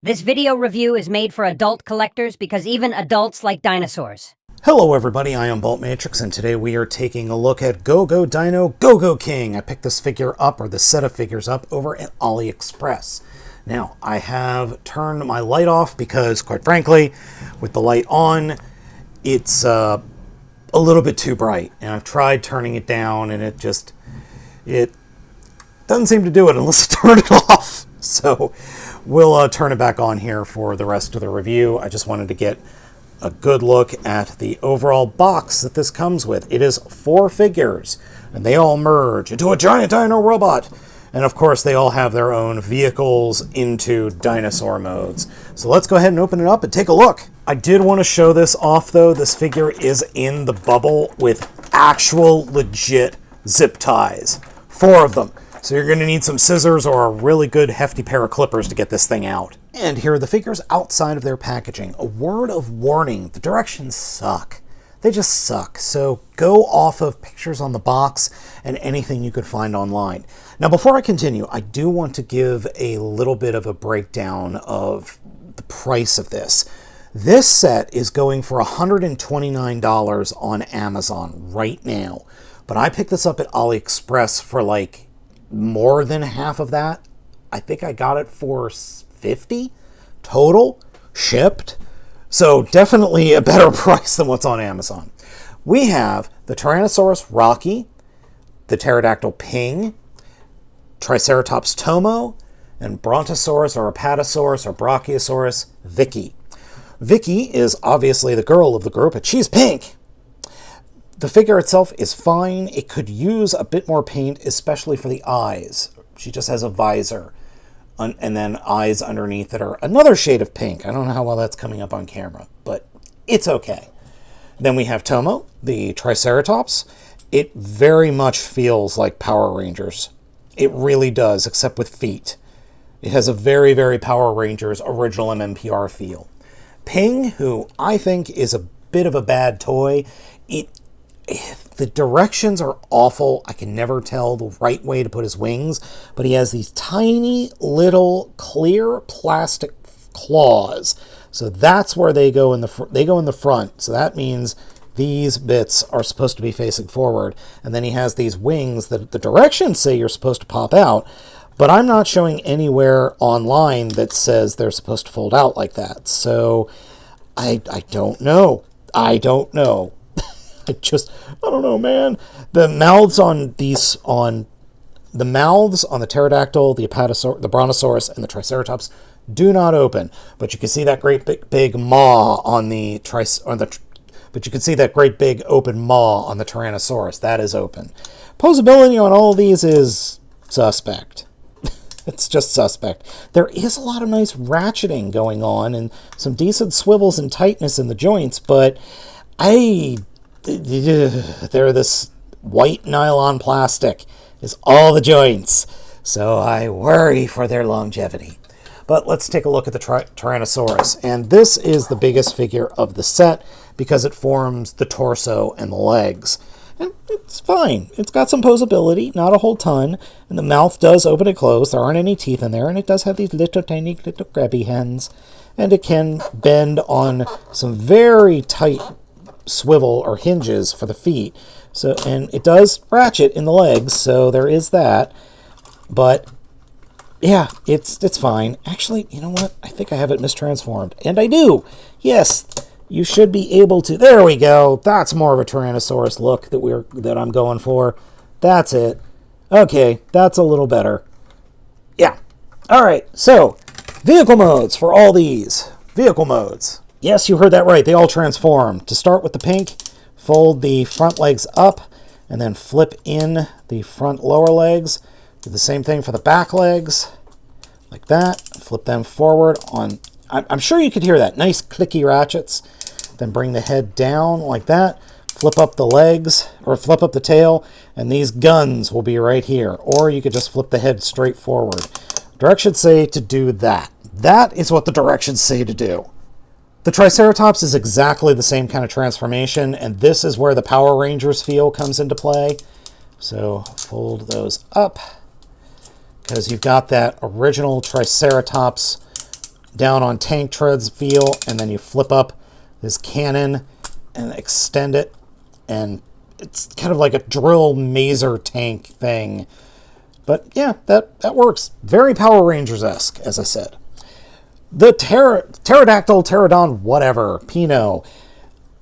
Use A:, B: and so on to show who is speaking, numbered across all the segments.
A: This video review is made for adult collectors because even adults like dinosaurs.
B: Hello everybody, I am Baltmatrix, and today we are taking a look at GoGo Dino King. I picked this figure up, or this set of figures up, over at AliExpress. Now, I have turned my light off because, quite frankly, with the light on, it's a little bit too bright. And I've tried turning it down, and it doesn't seem to do it unless I turn it off. So we'll turn it back on here for the rest of the review. I just wanted to get a good look at the overall box that this comes with. It is 4 figures, and they all merge into a giant dino robot. And of course, they all have their own vehicles into dinosaur modes. So let's go ahead and open it up and take a look. I did want to show this off, though. This figure is in the bubble with actual legit zip ties. 4 of them. So you're going to need some scissors or a really good hefty pair of clippers to get this thing out. And here are the figures outside of their packaging. A word of warning, the directions suck. They just suck. So go off of pictures on the box and anything you could find online. Now before I continue, I do want to give a little bit of a breakdown of the price of this. This set is going for $129 on Amazon right now. But I picked this up at AliExpress for like more than half of that. I think I got it for $50 total, shipped. So definitely a better price than what's on Amazon. We have the Tyrannosaurus Rocky, the Pterodactyl Ping, Triceratops Tomo, and Brontosaurus or Apatosaurus or Brachiosaurus Vicky. Vicky is obviously the girl of the group, and she's pink. The figure itself is fine. It could use a bit more paint, especially for the eyes. She just has a visor and then eyes underneath that are another shade of pink. I don't know how well that's coming up on camera, but it's okay. Then we have Tomo, the Triceratops. It very much feels like Power Rangers. It really does, except with feet. It has a very, very Power Rangers original MMPR feel. Ping, who I think is a bit of a bad toy, the directions are awful. I can never tell the right way to put his wings, but he has these tiny little clear plastic claws. So that's where they go in the front. So that means these bits are supposed to be facing forward, and then he has these wings that the directions say you're supposed to pop out, but I'm not showing anywhere online that says they're supposed to fold out like that. So I don't know. I don't know. I don't know, man. The mouths on the pterodactyl, the apatosaur, the brontosaurus, and the triceratops do not open. But you can see that great big maw on the but you can see that great big open maw on the Tyrannosaurus. That is open. Posability on all of these is suspect. It's just suspect. There is a lot of nice ratcheting going on and some decent swivels and tightness in the joints, but they're this white nylon plastic is all the joints, so I worry for their longevity. But let's take a look at the Tyrannosaurus, and this is the biggest figure of the set because it forms the torso and the legs. And it's fine. It's got some posability, not a whole ton, and the mouth does open and close. There aren't any teeth in there, and it does have these little tiny little grabby hands, and it can bend on some very tight swivel or hinges for the feet. So, and it does ratchet in the legs, so there is that. But yeah, it's fine. Actually, you know what? I think I have it mistransformed, and I do. Yes, you should be able to. There we go. That's more of a Tyrannosaurus look that I'm going for. That's it. Okay, that's a little better. Yeah. All right. So, vehicle modes for all these. Vehicle modes. Yes, you heard that right. They all transform. To start with the pink, fold the front legs up and then flip in the front lower legs. Do the same thing for the back legs, like that. Flip them forward on. I'm sure you could hear that. Nice clicky ratchets. Then bring the head down like that. Flip up the legs, or flip up the tail, and these guns will be right here. Or you could just flip the head straight forward. Directions say to do that. That is what the directions say to do. The Triceratops is exactly the same kind of transformation, and this is where the Power Rangers feel comes into play. So fold those up, because you've got that original Triceratops down on tank treads feel, and then you flip up this cannon and extend it, and it's kind of like a drill mazer tank thing. But yeah, that works. Very Power Rangers-esque, as I said. The pterodactyl, pterodon, whatever, Pino.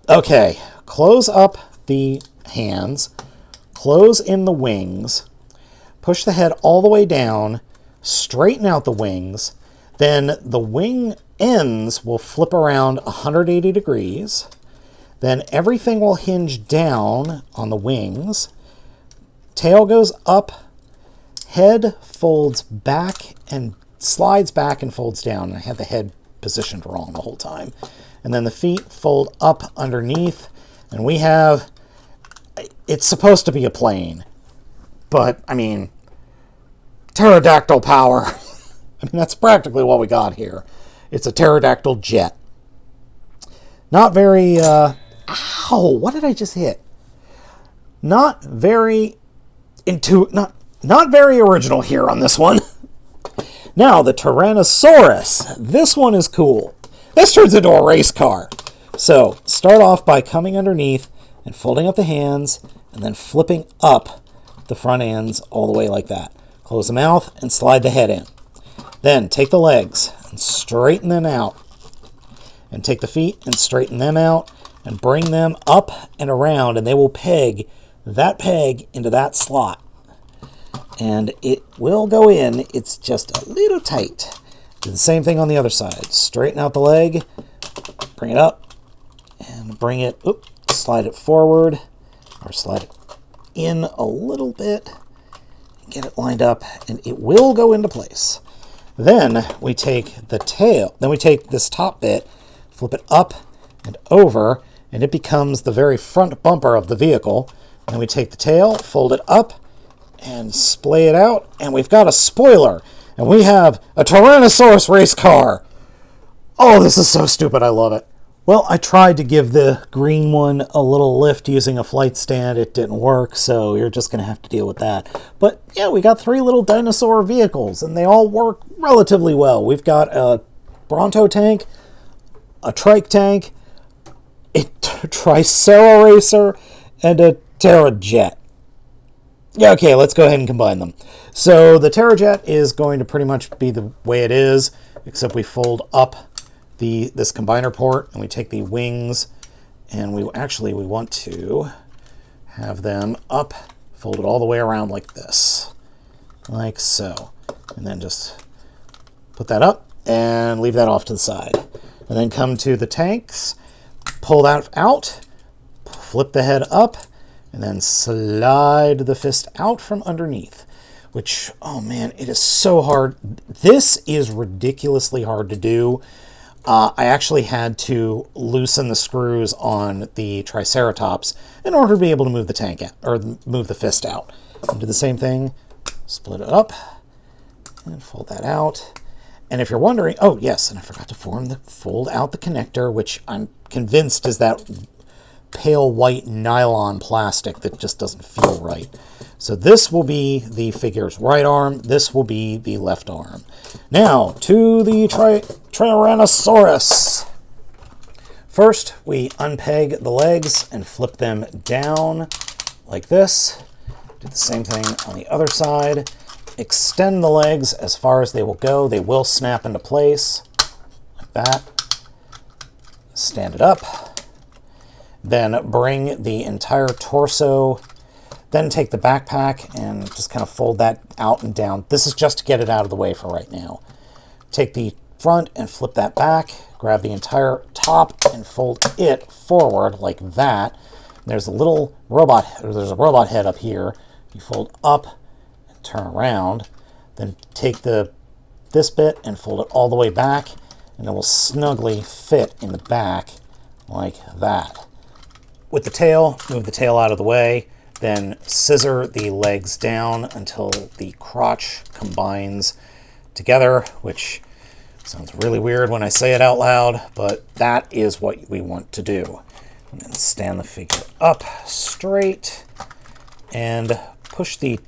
B: Okay, close up the hands, close in the wings, push the head all the way down, straighten out the wings, then the wing ends will flip around 180 degrees, then everything will hinge down on the wings, tail goes up, head folds back and slides back and folds down. I had the head positioned wrong the whole time. And then the feet fold up underneath, and we have, it's supposed to be a plane, but I mean, pterodactyl power. I mean, that's practically what we got here. It's a pterodactyl jet. Not very, ow, what did I just hit? Not very not very original here on this one. Now, the Tyrannosaurus. This one is cool. This turns into a race car. So, start off by coming underneath and folding up the hands, and then flipping up the front ends all the way like that. Close the mouth and slide the head in. Then take the legs and straighten them out. And take the feet and straighten them out and bring them up and around, and they will peg that peg into that slot. And it will go in. It's just a little tight. Do the same thing on the other side. Straighten out the leg, bring it up, and bring it, slide it forward, or slide it in a little bit, get it lined up, and it will go into place. Then we take the tail, then we take this top bit, flip it up and over, and it becomes the very front bumper of the vehicle. And then we take the tail, fold it up, and splay it out, and we've got a spoiler. And we have a Tyrannosaurus race car. Oh, this is so stupid. I love it. Well, I tried to give the green one a little lift using a flight stand. It didn't work, so you're just going to have to deal with that. But yeah, we got 3 little dinosaur vehicles, and they all work relatively well. We've got a Bronto tank, a Trike tank, a Tricera racer, and a Terrajet. Yeah, okay, let's go ahead and combine them. So the Terrajet is going to pretty much be the way it is, except we fold up this combiner port, and we take the wings, and we want to have them up, fold it all the way around like this, like so, and then just put that up and leave that off to the side. And then come to the tanks, pull that out, flip the head up, and then slide the fist out from underneath, which, oh man, it is so hard. This is ridiculously hard to do. I actually had to loosen the screws on the Triceratops in order to be able to move the tank out, or move the fist out. And do the same thing, split it up, and fold that out. And if you're wondering, oh yes, and I forgot to fold out the connector, which I'm convinced is that pale white nylon plastic that just doesn't feel right. So this will be the figure's right arm, this will be the left arm. Now, to the Tyrannosaurus. First, we unpeg the legs and flip them down like this. Do the same thing on the other side. Extend the legs as far as they will go. They will snap into place, like that. Stand it up. Then bring the entire torso. Then take the backpack and just kind of fold that out and down. This is just to get it out of the way for right now. Take the front and flip that back. Grab the entire top and fold it forward like that. There's a little robot, there's a robot head up here. You fold up and turn around. Then take this bit and fold it all the way back, and it will snugly fit in the back like that. With the tail, move the tail out of the way, then scissor the legs down until the crotch combines together, which sounds really weird when I say it out loud, but that is what we want to do. And then stand the figure up straight and push the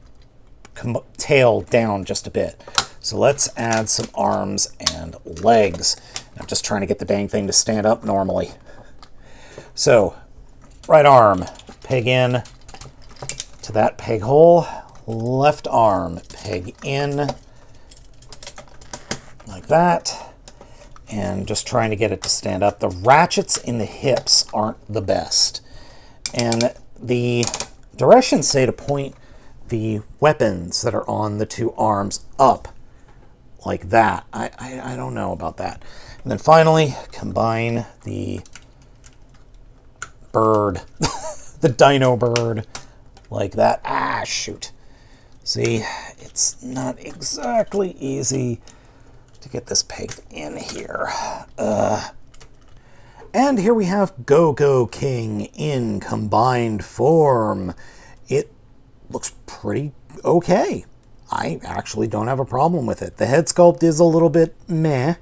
B: tail down just a bit. So let's add some arms and legs. I'm just trying to get the dang thing to stand up normally. So, right arm, peg in to that peg hole. Left arm, peg in like that. And just trying to get it to stand up. The ratchets in the hips aren't the best. And the directions say to point the weapons that are on the two arms up like that. I don't know about that. And then finally, combine the bird, the dino bird, like that. Ah, shoot. See, it's not exactly easy to get this pegged in here. And here we have GoGoKing in combined form. It looks pretty okay. I actually don't have a problem with it. The head sculpt is a little bit meh.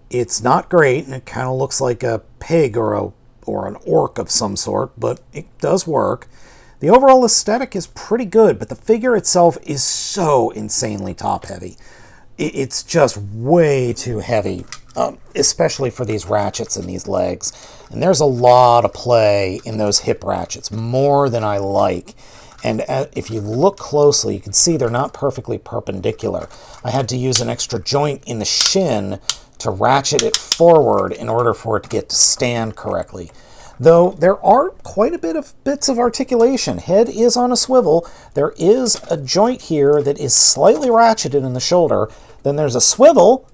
B: It's not great, and it kind of looks like a pig or an orc of some sort, but it does work. The overall aesthetic is pretty good, but the figure itself is so insanely top-heavy. It's just way too heavy, especially for these ratchets and these legs. And there's a lot of play in those hip ratchets, more than I like. And if you look closely, you can see they're not perfectly perpendicular. I had to use an extra joint in the shin to ratchet it forward in order for it to get to stand correctly. Though there are quite a bit of bits of articulation. Head is on a swivel. There is a joint here that is slightly ratcheted in the shoulder. Then there's a swivel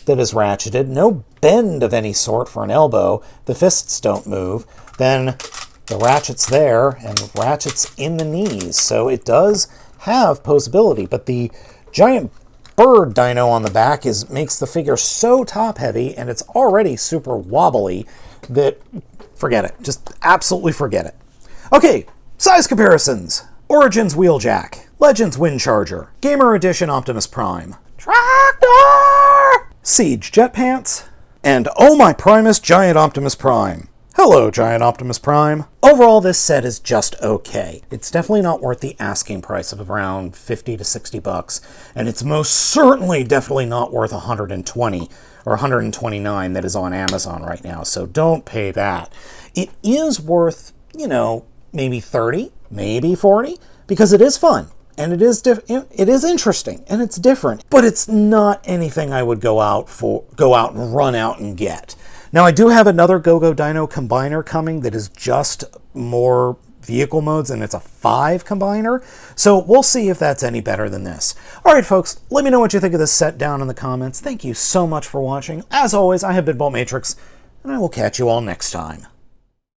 B: that is ratcheted. No bend of any sort for an elbow. The fists don't move. Then the ratchets there and ratchets in the knees. So it does have posability, but the giant bird dino on the back makes the figure so top heavy, and it's already super wobbly that forget it. Just absolutely forget it. Okay, size comparisons. Origins Wheeljack, Legends Windcharger, Gamer Edition Optimus Prime, Tractor, Siege Jet Pants, and Oh My Primus Giant Optimus Prime. Hello, Giant Optimus Prime. Overall, this set is just okay. It's definitely not worth the asking price of around 50 to 60 bucks, and it's most certainly definitely not worth 120 or 129 that is on Amazon right now, so don't pay that. It is worth, maybe 30, maybe 40, because it is fun, and it is interesting, and it's different, but it's not anything I would go out and run out and get. Now, I do have another GoGo Dino combiner coming that is just more vehicle modes, and it's a 5 combiner, so we'll see if that's any better than this. All right, folks, let me know what you think of this set down in the comments. Thank you so much for watching. As always, I have been Baltmatrix, and I will catch you all next time.